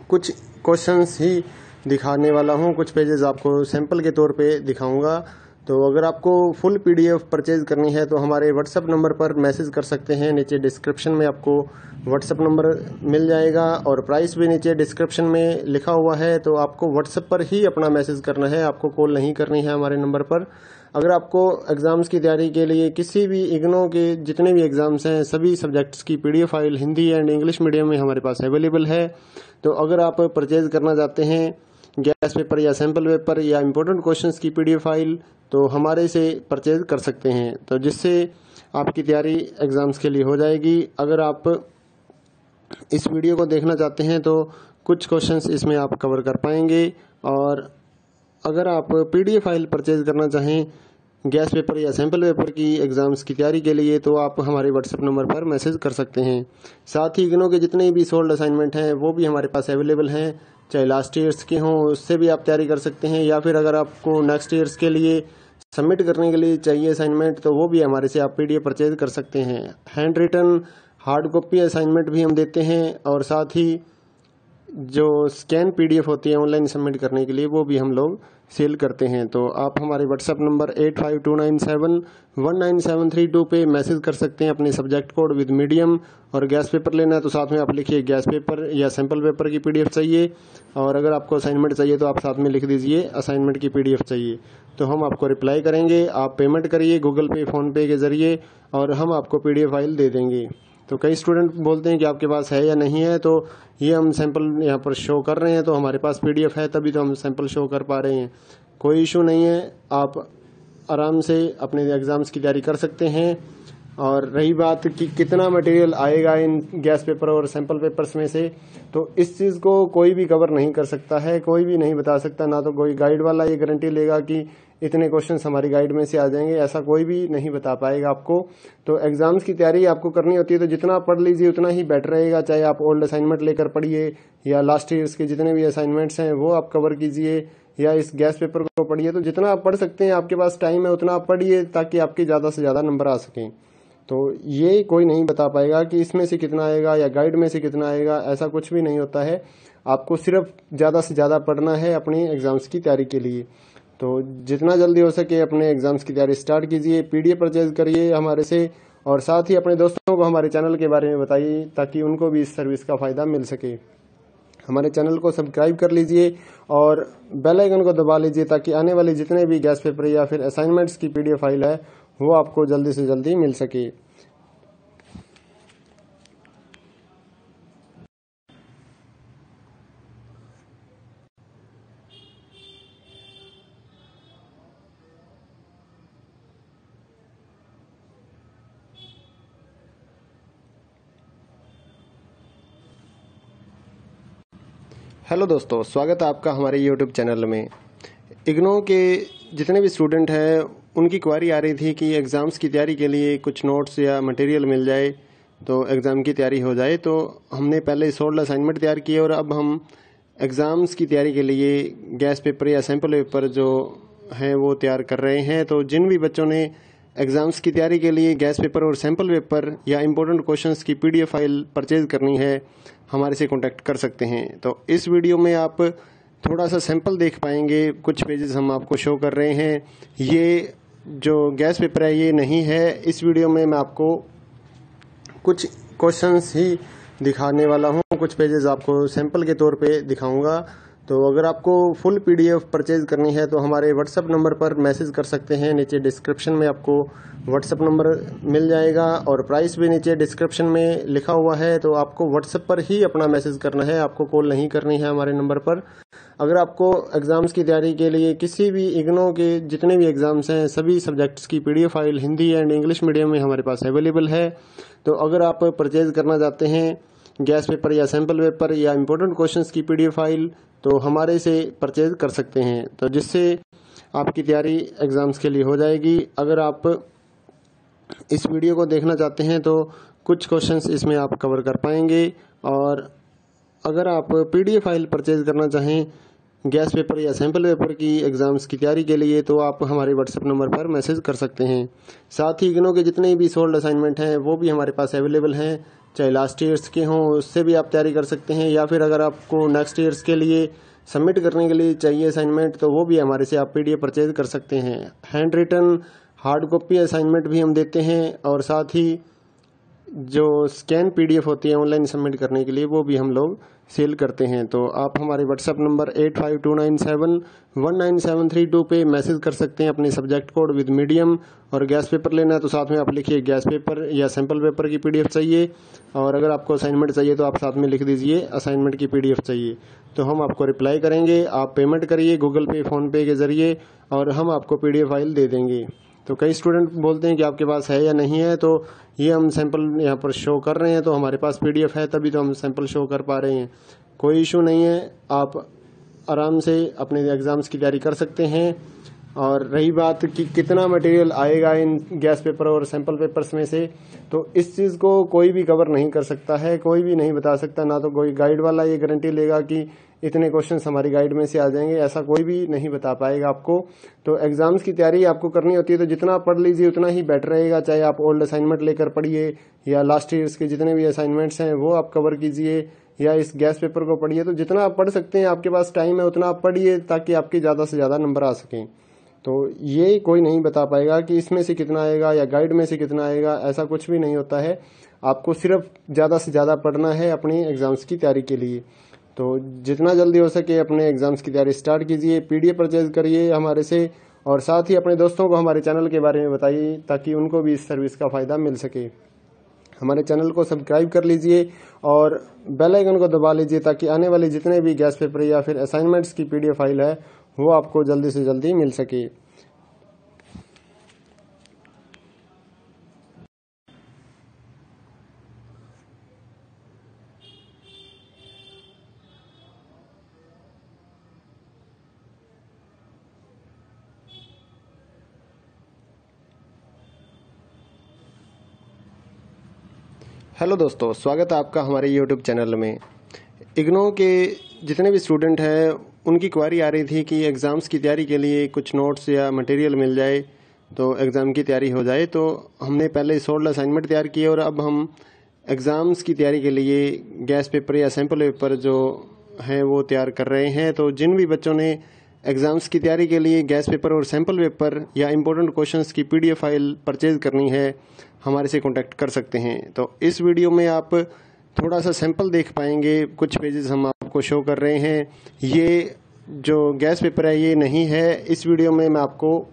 कुछ क्वेश्चंस ही दिखाने वाला हूँ, कुछ पेजेस आपको सैंपल के तौर पे दिखाऊंगा। तो अगर आपको फुल PDF परचेज करनी है तो हमारे व्हाट्सएप नंबर पर मैसेज कर सकते हैं। नीचे डिस्क्रिप्शन में आपको व्हाट्सएप नंबर मिल जाएगा और प्राइस भी नीचे डिस्क्रिप्शन में लिखा हुआ है। तो आपको व्हाट्सएप पर ही अपना मैसेज करना है, आपको कॉल नहीं करनी है हमारे नंबर पर। अगर आपको एग्ज़ाम्स की तैयारी के लिए किसी भी इग्नो के जितने भी एग्ज़ाम्स हैं सभी सब्जेक्ट्स की PDF file Hindi and English medium में हमारे पास अवेलेबल है। तो अगर आप परचेज करना चाहते हैं गैस पेपर या सैम्पल पेपर या इम्पोर्टेंट क्वेश्चंस की PDF फाइल तो हमारे से परचेज कर सकते हैं, तो जिससे आपकी तैयारी एग्ज़ाम्स के लिए हो जाएगी। अगर आप इस वीडियो को देखना चाहते हैं तो कुछ क्वेश्चंस इसमें आप कवर कर पाएंगे। और अगर आप PDF फाइल परचेज करना चाहें गैस पेपर या सैम्पल पेपर की एग्ज़ाम्स की तैयारी के लिए तो आप हमारे व्हाट्सएप नंबर पर मैसेज कर सकते हैं। साथ ही इग्नो के जितने भी सोल्ड असाइनमेंट हैं वो भी हमारे पास अवेलेबल हैं, चाहे लास्ट ईयर्स के हों उससे भी आप तैयारी कर सकते हैं, या फिर अगर आपको नेक्स्ट ईयर्स के लिए सबमिट करने के लिए चाहिए असाइनमेंट तो वो भी हमारे से आप PDF परचेज कर सकते हैं। Handwritten hard copy assignment भी हम देते हैं और साथ ही जो स्कैन PDF होती है ऑनलाइन सबमिट करने के लिए वो भी हम लोग सेल करते हैं। तो आप हमारे व्हाट्सएप नंबर 8529719732 पे मैसेज कर सकते हैं अपने सब्जेक्ट कोड विद मीडियम। और गैस पेपर लेना है तो साथ में आप लिखिए गैस पेपर या सैम्पल पेपर की PDF चाहिए, और अगर आपको असाइनमेंट चाहिए तो आप साथ में लिख दीजिए असाइनमेंट की PDF चाहिए, तो हम आपको रिप्लाई करेंगे। आप पेमेंट करिए गूगल पे फ़ोनपे के ज़रिए और हम आपको PDF फाइल दे देंगे। तो कई स्टूडेंट बोलते हैं कि आपके पास है या नहीं है, तो ये हम सैंपल यहाँ पर शो कर रहे हैं, तो हमारे पास PDF है तभी तो हम सैंपल शो कर पा रहे हैं। कोई इशू नहीं है, आप आराम से अपने एग्ज़ाम्स की तैयारी कर सकते हैं। और रही बात कि कितना मटेरियल आएगा इन गैस पेपर और सैंपल पेपर्स में से, तो इस चीज़ को कोई भी कवर नहीं कर सकता है, कोई भी नहीं बता सकता। ना तो कोई गाइड वाला ये गारंटी लेगा कि इतने क्वेश्चंस हमारी गाइड में से आ जाएंगे, ऐसा कोई भी नहीं बता पाएगा आपको। तो एग्ज़ाम्स की तैयारी आपको करनी होती है तो जितना पढ़ लीजिए उतना ही बेटर रहेगा। चाहे आप ओल्ड असाइनमेंट लेकर पढ़िए या लास्ट ईयर्स के जितने भी असाइनमेंट्स हैं वो आप कवर कीजिए, या इस गैस पेपर को पढ़िए। तो जितना आप पढ़ सकते हैं, आपके पास टाइम है उतना आप पढ़िए ताकि आपके ज़्यादा से ज़्यादा नंबर आ सकें। तो ये कोई नहीं बता पाएगा कि इसमें से कितना आएगा या गाइड में से कितना आएगा, ऐसा कुछ भी नहीं होता है। आपको सिर्फ ज़्यादा से ज़्यादा पढ़ना है अपनी एग्ज़ाम्स की तैयारी के लिए। तो जितना जल्दी हो सके अपने एग्ज़ाम्स की तैयारी स्टार्ट कीजिए, PDF परचेज करिए हमारे से, और साथ ही अपने दोस्तों को हमारे चैनल के बारे में बताइए ताकि उनको भी इस सर्विस का फ़ायदा मिल सके। हमारे चैनल को सब्सक्राइब कर लीजिए और बेल आइकन को दबा लीजिए ताकि आने वाले जितने भी गैस पेपर या फिर असाइनमेंट्स की PDF फाइल है वो आपको जल्दी से जल्दी मिल सके। हेलो दोस्तों, स्वागत है आपका हमारे YouTube चैनल में। इग्नो के जितने भी स्टूडेंट हैं उनकी क्वारी आ रही थी कि एग्ज़ाम्स की तैयारी के लिए कुछ नोट्स या मटेरियल मिल जाए तो एग्ज़ाम की तैयारी हो जाए। तो हमने पहले 16 असाइनमेंट तैयार किए और अब हम एग्ज़ाम्स की तैयारी के लिए गैस पेपर या सैम्पल पेपर जो हैं वो तैयार कर रहे हैं। तो जिन भी बच्चों ने एग्ज़ाम्स की तैयारी के लिए गैस पेपर और सैम्पल पेपर या इम्पोर्टेंट क्वेश्चंस की PDF फाइल परचेज करनी है, हमारे से कॉन्टैक्ट कर सकते हैं। तो इस वीडियो में आप थोड़ा सा सैंपल देख पाएंगे, कुछ पेजेस हम आपको शो कर रहे हैं। ये जो गैस पेपर है ये नहीं है। इस वीडियो में मैं आपको कुछ क्वेश्चंस ही दिखाने वाला हूँ, कुछ पेजेस आपको सैंपल के तौर पे दिखाऊंगा। तो अगर आपको फुल PDF परचेज करनी है तो हमारे व्हाट्सएप नंबर पर मैसेज कर सकते हैं। नीचे डिस्क्रिप्शन में आपको व्हाट्सएप नंबर मिल जाएगा और प्राइस भी नीचे डिस्क्रिप्शन में लिखा हुआ है। तो आपको व्हाट्सएप पर ही अपना मैसेज करना है, आपको कॉल नहीं करनी है हमारे नंबर पर। अगर आपको एग्ज़ाम्स की तैयारी के लिए किसी भी इग्नो के जितने भी एग्ज़ाम्स हैं सभी सब्जेक्ट्स की PDF file Hindi and English medium में हमारे पास अवेलेबल है। तो अगर आप परचेज़ करना चाहते हैं गैस पेपर या सैम्पल पेपर या इम्पोर्टेंट क्वेश्चंस की PDF फाइल तो हमारे से परचेज़ कर सकते हैं, तो जिससे आपकी तैयारी एग्ज़ाम्स के लिए हो जाएगी। अगर आप इस वीडियो को देखना चाहते हैं तो कुछ क्वेश्चंस इसमें आप कवर कर पाएंगे, और अगर आप PDF फाइल परचेज करना चाहें गैस पेपर या सैम्पल पेपर की एग्ज़ाम्स की तैयारी के लिए तो आप हमारे व्हाट्सएप नंबर पर मैसेज कर सकते हैं। साथ ही इग्नो के जितने भी सोल्ड असाइनमेंट हैं वो भी हमारे पास अवेलेबल हैं, चाहे लास्ट ईयर्स के हों उससे भी आप तैयारी कर सकते हैं, या फिर अगर आपको नेक्स्ट ईयर्स के लिए सबमिट करने के लिए चाहिए असाइनमेंट तो वो भी हमारे से आप PDF परचेज कर सकते हैं। Handwritten hard copy assignment भी हम देते हैं, और साथ ही जो स्कैन PDF होती है ऑनलाइन सबमिट करने के लिए वो भी हम लोग सेल करते हैं। तो आप हमारे व्हाट्सएप नंबर 8529719732 पे मैसेज कर सकते हैं अपने सब्जेक्ट कोड विद मीडियम, और गैस पेपर लेना है तो साथ में आप लिखिए गैस पेपर या सैम्पल पेपर की PDF चाहिए, और अगर आपको असाइनमेंट चाहिए तो आप साथ में लिख दीजिए असाइनमेंट की PDF चाहिए, तो हम आपको रिप्लाई करेंगे। आप पेमेंट करिए गूगल पे फ़ोनपे के ज़रिए और हम आपको PDF फाइल दे देंगे। तो कई स्टूडेंट बोलते हैं कि आपके पास है या नहीं है, तो ये हम सैंपल यहाँ पर शो कर रहे हैं तो हमारे पास PDF है तभी तो हम सैंपल शो कर पा रहे हैं। कोई इशू नहीं है, आप आराम से अपने एग्ज़ाम्स की तैयारी कर सकते हैं। और रही बात कि कितना मटेरियल आएगा इन गैस पेपर और सैंपल पेपर्स में से, तो इस चीज़ को कोई भी कवर नहीं कर सकता है, कोई भी नहीं बता सकता, ना तो कोई गाइड वाला ये गारंटी लेगा कि इतने क्वेश्चंस हमारी गाइड में से आ जाएंगे, ऐसा कोई भी नहीं बता पाएगा आपको। तो एग्जाम्स की तैयारी आपको करनी होती है तो जितना आप पढ़ लीजिए उतना ही बेटर रहेगा, चाहे आप ओल्ड असाइनमेंट लेकर पढ़िए या लास्ट ईयर्स के जितने भी असाइनमेंट्स हैं वो आप कवर कीजिए, या इस गैस पेपर को पढ़िए। तो जितना आप पढ़ सकते हैं, आपके पास टाइम है उतना आप पढ़िए ताकि आपके ज़्यादा से ज़्यादा नंबर आ सकें। तो ये कोई नहीं बता पाएगा कि इसमें से कितना आएगा या गाइड में से कितना आएगा, ऐसा कुछ भी नहीं होता है। आपको सिर्फ ज़्यादा से ज़्यादा पढ़ना है अपनी एग्ज़ाम्स की तैयारी के लिए। तो जितना जल्दी हो सके अपने एग्ज़ाम्स की तैयारी स्टार्ट कीजिए, PDF परचेज करिए हमारे से, और साथ ही अपने दोस्तों को हमारे चैनल के बारे में बताइए ताकि उनको भी इस सर्विस का फ़ायदा मिल सके। हमारे चैनल को सब्सक्राइब कर लीजिए और बेल आइकन को दबा लीजिए ताकि आने वाले जितने भी गैस पेपर या फिर असाइनमेंट्स की PDF फाइल है वो आपको जल्दी से जल्दी मिल सके। हेलो दोस्तों, स्वागत है आपका हमारे YouTube चैनल में। इग्नो के जितने भी स्टूडेंट हैं उनकी क्वारी आ रही थी कि एग्ज़ाम्स की तैयारी के लिए कुछ नोट्स या मटेरियल मिल जाए तो एग्ज़ाम की तैयारी हो जाए। तो हमने पहले सोल्ड असाइनमेंट तैयार किए और अब हम एग्ज़ाम्स की तैयारी के लिए गैस पेपर या सैम्पल पेपर जो हैं वो तैयार कर रहे हैं। तो जिन भी बच्चों ने एग्ज़ाम्स की तैयारी के लिए गैस पेपर और सैम्पल पेपर या इम्पोर्टेंट क्वेश्चंस की PDF फाइल परचेज़ करनी है हमारे से कांटेक्ट कर सकते हैं। तो इस वीडियो में आप थोड़ा सा सैंपल देख पाएंगे, कुछ पेजेस हम आपको शो कर रहे हैं। ये जो गैस पेपर है ये नहीं है, इस वीडियो में मैं आपको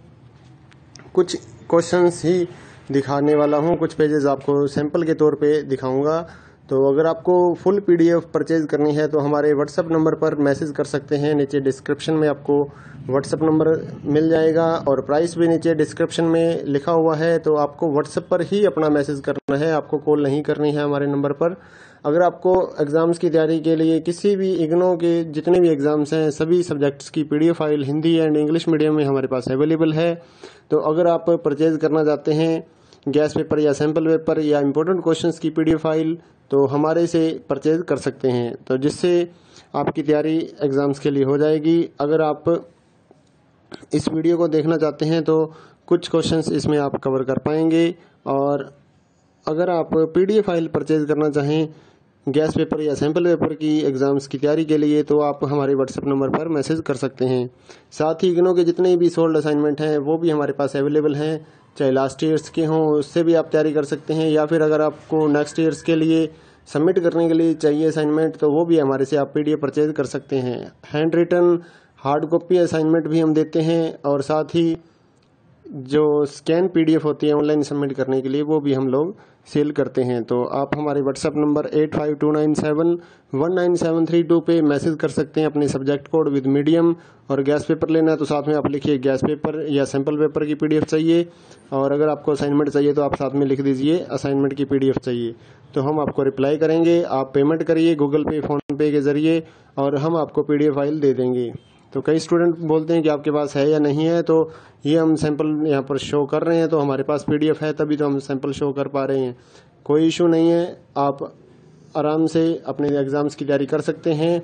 कुछ क्वेश्चंस ही दिखाने वाला हूँ, कुछ पेजेस आपको सैंपल के तौर पे दिखाऊंगा। तो अगर आपको फुल PDF परचेज करनी है तो हमारे व्हाट्सएप नंबर पर मैसेज कर सकते हैं। नीचे डिस्क्रिप्शन में आपको व्हाट्सएप नंबर मिल जाएगा और प्राइस भी नीचे डिस्क्रिप्शन में लिखा हुआ है। तो आपको व्हाट्सएप पर ही अपना मैसेज करना है, आपको कॉल नहीं करनी है हमारे नंबर पर। अगर आपको एग्ज़ाम्स की तैयारी के लिए किसी भी इग्नो के जितने भी एग्ज़ाम्स हैं सभी सब्जेक्ट्स की PDF file Hindi and English medium में हमारे पास अवेलेबल है। तो अगर आप परचेज करना चाहते हैं गैस पेपर या सैम्पल पेपर या इम्पोर्टेंट क्वेश्चंस की PDF फाइल तो हमारे से परचेज कर सकते हैं, तो जिससे आपकी तैयारी एग्ज़ाम्स के लिए हो जाएगी। अगर आप इस वीडियो को देखना चाहते हैं तो कुछ क्वेश्चंस इसमें आप कवर कर पाएंगे, और अगर आप PDF फाइल परचेज करना चाहें गैस पेपर या सैम्पल पेपर की एग्ज़ाम्स की तैयारी के लिए तो आप हमारे व्हाट्सएप नंबर पर मैसेज कर सकते हैं। साथ ही इग्नो के जितने भी सोल्ड असाइनमेंट हैं वो भी हमारे पास अवेलेबल हैं, चाहे लास्ट ईयर्स के हों उससे भी आप तैयारी कर सकते हैं, या फिर अगर आपको नेक्स्ट ईयर्स के लिए सबमिट करने के लिए चाहिए असाइनमेंट तो वो भी हमारे से आप PDF परचेज कर सकते हैं। Handwritten hard copy assignment भी हम देते हैं, और साथ ही जो स्कैन PDF होती है ऑनलाइन सबमिट करने के लिए वो भी हम लोग सेल करते हैं। तो आप हमारे व्हाट्सएप नंबर 8529719732 पे मैसेज कर सकते हैं अपने सब्जेक्ट कोड विद मीडियम। और गैस पेपर लेना है तो साथ में आप लिखिए गैस पेपर या सैम्पल पेपर की PDF चाहिए। और अगर आपको असाइनमेंट चाहिए तो आप साथ में लिख दीजिए असाइनमेंट की PDF चाहिए, तो हम आपको रिप्लाई करेंगे। आप पेमेंट करिए गूगल पे, फ़ोन पे के ज़रिए और हम आपको PDF फाइल दे देंगे। तो कई स्टूडेंट बोलते हैं कि आपके पास है या नहीं है, तो ये हम सैंपल यहाँ पर शो कर रहे हैं, तो हमारे पास PDF है तभी तो हम सैंपल शो कर पा रहे हैं। कोई इशू नहीं है, आप आराम से अपने एग्ज़ाम्स की तैयारी कर सकते हैं।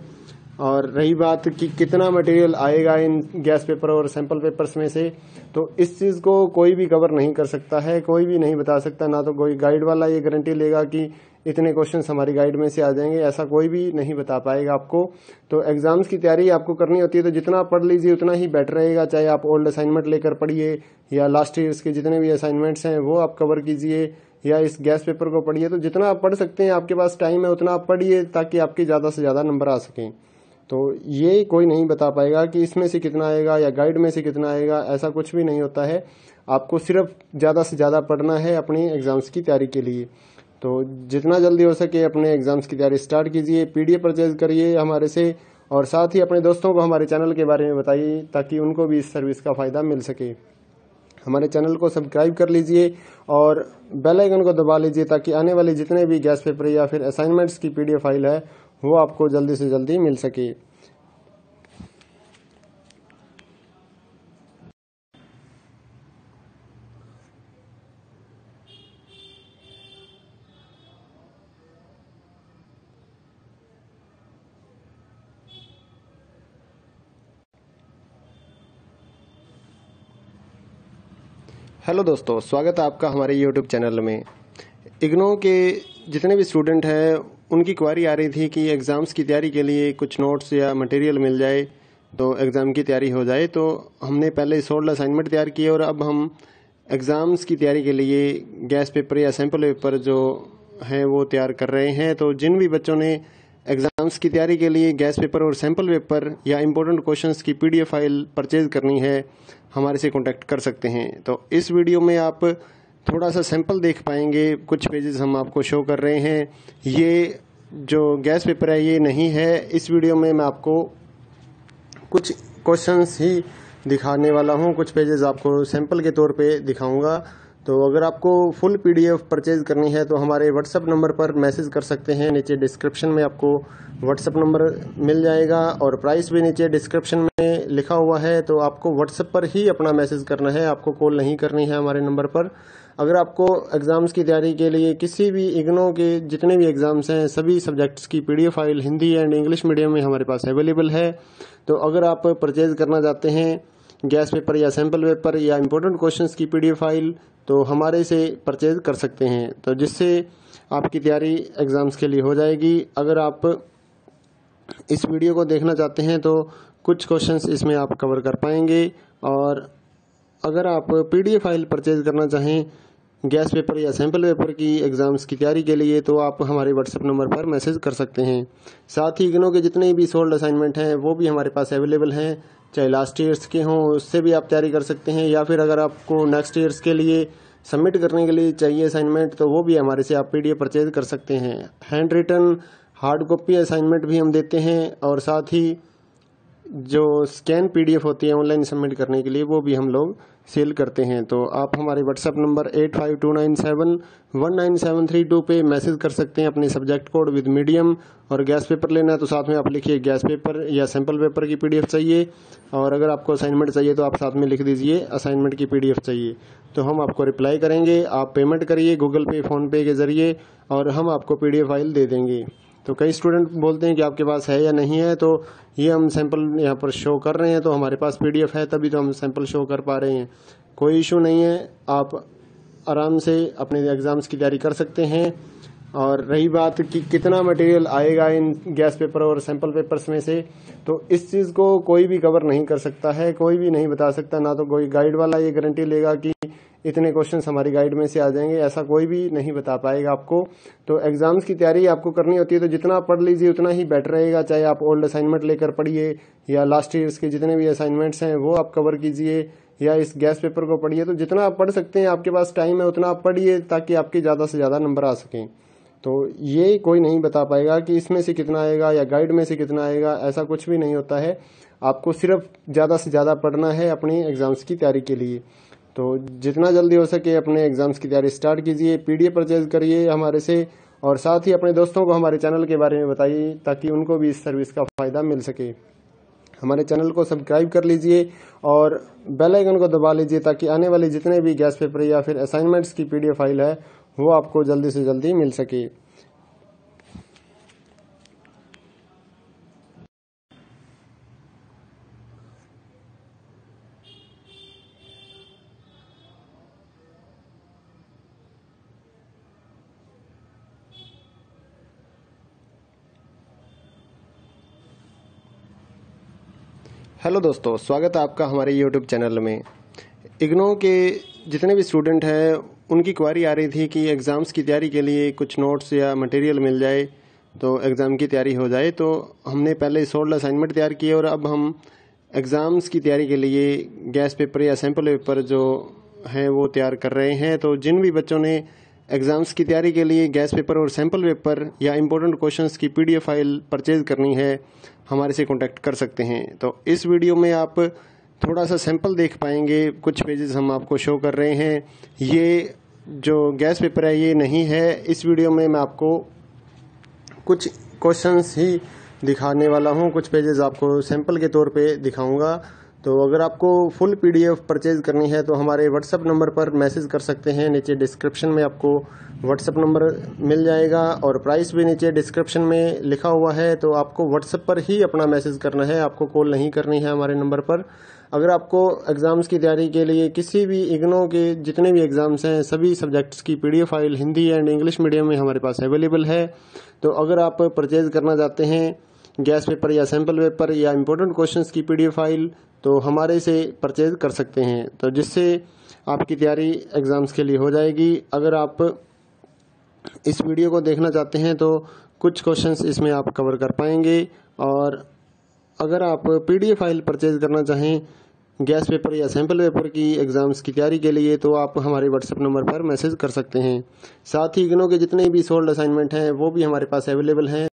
और रही बात कि कितना मटेरियल आएगा इन गैस पेपर और सैंपल पेपर्स में से, तो इस चीज़ को कोई भी कवर नहीं कर सकता है, कोई भी नहीं बता सकता। ना तो कोई गाइड वाला ये गारंटी लेगा कि इतने क्वेश्चंस हमारी गाइड में से आ जाएंगे, ऐसा कोई भी नहीं बता पाएगा आपको। तो एग्जाम्स की तैयारी आपको करनी होती है तो जितना पढ़ लीजिए उतना ही बेटर रहेगा। चाहे आप ओल्ड असाइनमेंट लेकर पढ़िए या लास्ट ईयर्स के जितने भी असाइनमेंट्स हैं वो आप कवर कीजिए, या इस गैस पेपर को पढ़िए। तो जितना आप पढ़ सकते हैं, आपके पास टाइम है उतना आप पढ़िए ताकि आपके ज़्यादा से ज़्यादा नंबर आ सकें। तो ये कोई नहीं बता पाएगा कि इसमें से कितना आएगा या गाइड में से कितना आएगा, ऐसा कुछ भी नहीं होता है। आपको सिर्फ ज़्यादा से ज़्यादा पढ़ना है अपनी एग्ज़ाम्स की तैयारी के लिए। तो जितना जल्दी हो सके अपने एग्ज़ाम्स की तैयारी स्टार्ट कीजिए, PDF परचेज करिए हमारे से, और साथ ही अपने दोस्तों को हमारे चैनल के बारे में बताइए ताकि उनको भी इस सर्विस का फ़ायदा मिल सके। हमारे चैनल को सब्सक्राइब कर लीजिए और बेल आइकन को दबा लीजिए ताकि आने वाले जितने भी गैस पेपर या फिर असाइनमेंट्स की PDF फाइल है वो आपको जल्दी से जल्दी मिल सके। हेलो दोस्तों, स्वागत है आपका हमारे YouTube चैनल में। इग्नो के जितने भी स्टूडेंट हैं उनकी क्वारी आ रही थी कि एग्ज़ाम्स की तैयारी के लिए कुछ नोट्स या मटेरियल मिल जाए तो एग्ज़ाम की तैयारी हो जाए। तो हमने पहले 16 असाइनमेंट तैयार किए और अब हम एग्ज़ाम्स की तैयारी के लिए गैस पेपर या सैम्पल पेपर जो हैं वो तैयार कर रहे हैं। तो जिन भी बच्चों ने एग्ज़ाम्स की तैयारी के लिए गैस पेपर और सैम्पल पेपर या इम्पोर्टेंट क्वेश्चंस की PDF फाइल परचेज करनी है, हमारे से कांटेक्ट कर सकते हैं। तो इस वीडियो में आप थोड़ा सा सैंपल देख पाएंगे, कुछ पेजेस हम आपको शो कर रहे हैं। ये जो गैस पेपर है ये नहीं है, इस वीडियो में मैं आपको कुछ क्वेश्चंस ही दिखाने वाला हूँ, कुछ पेजेस आपको सैंपल के तौर पे दिखाऊंगा। तो अगर आपको फुल PDF परचेज करनी है तो हमारे व्हाट्सएप नंबर पर मैसेज कर सकते हैं। नीचे डिस्क्रिप्शन में आपको व्हाट्सएप नंबर मिल जाएगा और प्राइस भी नीचे डिस्क्रिप्शन में लिखा हुआ है। तो आपको व्हाट्सएप पर ही अपना मैसेज करना है, आपको कॉल नहीं करनी है हमारे नंबर पर। अगर आपको एग्ज़ाम्स की तैयारी के लिए किसी भी इग्नो के जितने भी एग्ज़ाम्स हैं सभी सब्जेक्ट्स की PDF file Hindi and English medium में हमारे पास अवेलेबल है। तो अगर आप परचेज करना चाहते हैं गैस पेपर या सैम्पल पेपर या इम्पोर्टेंट क्वेश्चंस की PDF फाइल तो हमारे से परचेज कर सकते हैं, तो जिससे आपकी तैयारी एग्ज़ाम्स के लिए हो जाएगी। अगर आप इस वीडियो को देखना चाहते हैं तो कुछ क्वेश्चंस इसमें आप कवर कर पाएंगे। और अगर आप PDF फाइल परचेज करना चाहें गैस पेपर या सैम्पल पेपर की एग्ज़ाम्स की तैयारी के लिए तो आप हमारे व्हाट्सएप नंबर पर मैसेज कर सकते हैं। साथ ही इग्नो के जितने भी सोल्ड असाइनमेंट हैं वो भी हमारे पास अवेलेबल हैं, चाहे लास्ट ईयर्स के हों उससे भी आप तैयारी कर सकते हैं, या फिर अगर आपको नेक्स्ट ईयर्स के लिए सबमिट करने के लिए चाहिए असाइनमेंट तो वो भी हमारे से आप PDF परचेज कर सकते हैं। Handwritten hard copy assignment भी हम देते हैं और साथ ही जो स्कैन PDF होती है ऑनलाइन सबमिट करने के लिए वो भी हम लोग सेल करते हैं। तो आप हमारे व्हाट्सएप नंबर 8529719732 पे मैसेज कर सकते हैं अपने सब्जेक्ट कोड विद मीडियम। और गैस पेपर लेना है तो साथ में आप लिखिए गैस पेपर या सैम्पल पेपर की PDF चाहिए। और अगर आपको असाइनमेंट चाहिए तो आप साथ में लिख दीजिए असाइनमेंट की PDF चाहिए, तो हम आपको रिप्लाई करेंगे। आप पेमेंट करिए गूगल पे, फ़ोन पे के ज़रिए और हम आपको PDF फाइल दे देंगे। तो कई स्टूडेंट बोलते हैं कि आपके पास है या नहीं है, तो ये हम सैंपल यहाँ पर शो कर रहे हैं, तो हमारे पास PDF है तभी तो हम सैंपल शो कर पा रहे हैं। कोई इशू नहीं है, आप आराम से अपने एग्ज़ाम्स की तैयारी कर सकते हैं। और रही बात कि कितना मटेरियल आएगा इन गैस पेपर और सैंपल पेपर्स में से, तो इस चीज़ को कोई भी कवर नहीं कर सकता है, कोई भी नहीं बता सकता। ना तो कोई गाइड वाला ये गारंटी लेगा कि इतने क्वेश्चंस हमारी गाइड में से आ जाएंगे, ऐसा कोई भी नहीं बता पाएगा आपको। तो एग्ज़ाम्स की तैयारी आपको करनी होती है तो जितना पढ़ लीजिए उतना ही बेटर रहेगा। चाहे आप ओल्ड असाइनमेंट लेकर पढ़िए या लास्ट ईयर्स के जितने भी असाइनमेंट्स हैं वो आप कवर कीजिए, या इस गैस पेपर को पढ़िए। तो जितना आप पढ़ सकते हैं, आपके पास टाइम है उतना आप पढ़िए, ताकि आपके ज़्यादा से ज़्यादा नंबर आ सकें। तो ये कोई नहीं बता पाएगा कि इसमें से कितना आएगा या गाइड में से कितना आएगा, ऐसा कुछ भी नहीं होता है। आपको सिर्फ ज़्यादा से ज़्यादा पढ़ना है अपनी एग्ज़ाम्स की तैयारी के लिए। तो जितना जल्दी हो सके अपने एग्ज़ाम्स की तैयारी स्टार्ट कीजिए, PDF परचेज करिए हमारे से, और साथ ही अपने दोस्तों को हमारे चैनल के बारे में बताइए, ताकि उनको भी इस सर्विस का फ़ायदा मिल सके। हमारे चैनल को सब्सक्राइब कर लीजिए और बेल आइकन को दबा लीजिए, ताकि आने वाले जितने भी गैस पेपर या फिर असाइनमेंट्स की PDF फाइल है वो आपको जल्दी से जल्दी मिल सके। हेलो दोस्तों, स्वागत है आपका हमारे YouTube चैनल में। इग्नो के जितने भी स्टूडेंट हैं उनकी क्वारी आ रही थी कि एग्ज़ाम्स की तैयारी के लिए कुछ नोट्स या मटेरियल मिल जाए तो एग्ज़ाम की तैयारी हो जाए। तो हमने पहले 16 असाइनमेंट तैयार किए और अब हम एग्ज़ाम्स की तैयारी के लिए गैस पेपर या सैम्पल पेपर जो है वो तैयार कर रहे हैं। तो जिन भी बच्चों ने एग्ज़ाम्स की तैयारी के लिए गैस पेपर और सैम्पल पेपर या इम्पोर्टेंट क्वेश्चंस की PDF फाइल परचेज़ करनी है, हमारे से कांटेक्ट कर सकते हैं। तो इस वीडियो में आप थोड़ा सा सैंपल देख पाएंगे, कुछ पेजेस हम आपको शो कर रहे हैं। ये जो गैस पेपर है ये नहीं है। इस वीडियो में मैं आपको कुछ क्वेश्चंस ही दिखाने वाला हूँ, कुछ पेजेस आपको सैंपल के तौर पे दिखाऊंगा। तो अगर आपको फुल PDF परचेज करनी है तो हमारे WhatsApp नंबर पर मैसेज कर सकते हैं। नीचे डिस्क्रिप्शन में आपको WhatsApp नंबर मिल जाएगा और प्राइस भी नीचे डिस्क्रिप्शन में लिखा हुआ है। तो आपको WhatsApp पर ही अपना मैसेज करना है, आपको कॉल नहीं करनी है हमारे नंबर पर। अगर आपको एग्ज़ाम्स की तैयारी के लिए किसी भी इग्नो के जितने भी एग्ज़ाम्स हैं सभी सब्जेक्ट्स की PDF file Hindi and English medium में हमारे पास अवेलेबल है। तो अगर आप परचेज करना चाहते हैं गैस पेपर या सैम्पल पेपर या इम्पोर्टेंट क्वेश्चंस की PDF फाइल, तो हमारे से परचेज कर सकते हैं, तो जिससे आपकी तैयारी एग्ज़ाम्स के लिए हो जाएगी। अगर आप इस वीडियो को देखना चाहते हैं तो कुछ क्वेश्चंस इसमें आप कवर कर पाएंगे। और अगर आप PDF फाइल परचेज करना चाहें गैस पेपर या सैम्पल पेपर की एग्ज़ाम्स की तैयारी के लिए, तो आप हमारे WhatsApp नंबर पर मैसेज कर सकते हैं। साथ ही इग्नो के जितने भी 16 असाइनमेंट हैं वो भी हमारे पास अवेलेबल हैं।